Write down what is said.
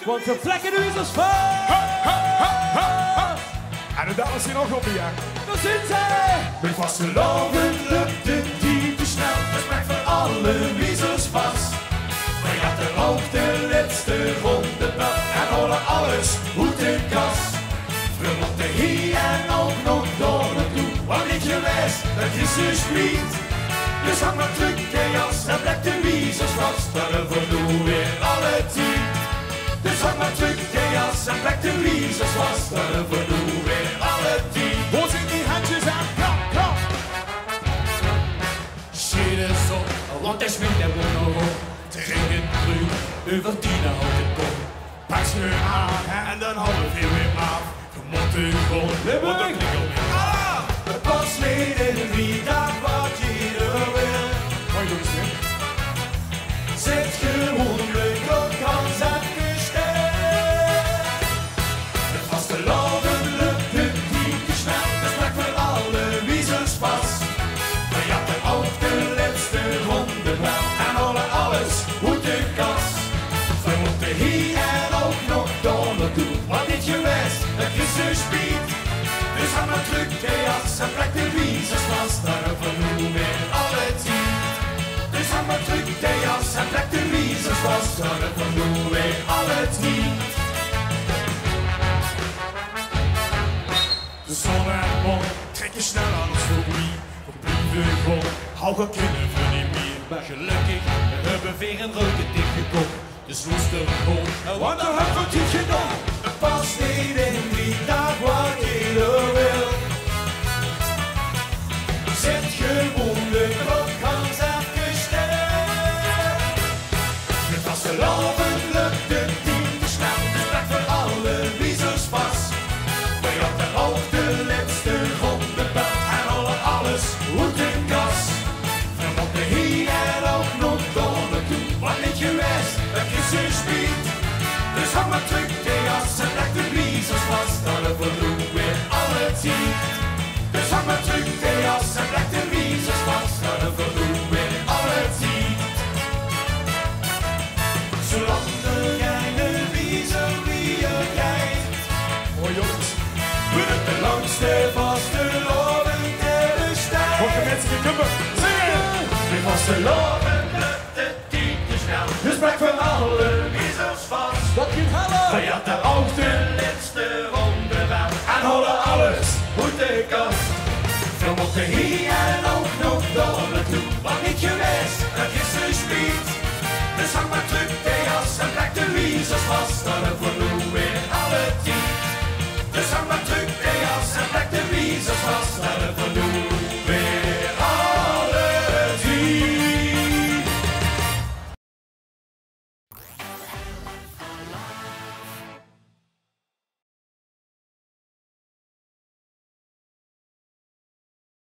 Want de Plek en de wiezers van. En de dames zijn nog op hier. Daar zijn ze! Met vastelaovend lukt het niet te snel. Het maakt voor alle wiezers vast. Maar gaat er ook de laatste ronde bel. En horen alles goed in kas. Vermont de hier en ook nog door naartoe. Want niet je wist, dat is dus niet. Dus hang maar terug in jas en blijkt de wiezers vast. Maar voor nu weer alle tien. Dus hang maar terug in jas en blijkt de wiezers vast. Maar voor nu weer alle tien. Hoe zijn die handjes aan? Klap, klap. Shit is op, want hij schminkt en wordt nog op. Dringend terug, over 10 houdt het kom. Pas nu aan en dan houden we weer af. Je moet u gewoon, want dan klinkt weer ah! Het pas niet in wie dat wat je er wil. Mooi nog eens weer. Zet gewoon de klok als uitgesteld. Het vastelaovend lukt het niet te snel. Dat maakt voor alle wiezers vast. Maar je had er ook de laatste ronde wel. En horen alles goed in kas. We moeten hier en ook nog door naartoe. Want dit je wist, het is een speed. Dus hang maar terug in jas en plek de wiezers vast. Daarvoor nu weer alle tien. Dus hang maar terug in jas en plek de wiezers vast. Daarvoor nu weer alle tien. De zon en de mond trekken snel aan ons voorbij. We blijven gewoon, hou geen kinderen voor niet meer. Maar gelukkig, we hebben weer een rode dichtgekocht. Dus loes er gewoon, want dan heb ik het gedaan. Het past niet in wie dat wat je wil. Zet gewoon de klok als afgesteld. Het vastelaovend lukt het niet te snel. Dus blijft voor alle wiezers vast. Maar je had er ook de laatste ronde bel. En horen alles goed in kas. We moeten hier en ook nog door naartoe. Want niet je wist, het is een speed. Dus hang maar terug in jas en leg de wiezers vast. Dan voor nu weer alle tien. Dus hang maar terug in jas en leg de wiezers vast. Dan voor nu weer alle tien. Zolang jij de wiezer wie je kijkt. Mooi jongens. We het de langste vastelovend de stijl. Voor de mensen die kunnen zingen. De vastelovend lukt het niet te snel. Dus blijf van alle wiezers vast. Dat je halen! Maar je had er ook de laatste ronde wel. En houden alles goed in kast. We moeten hier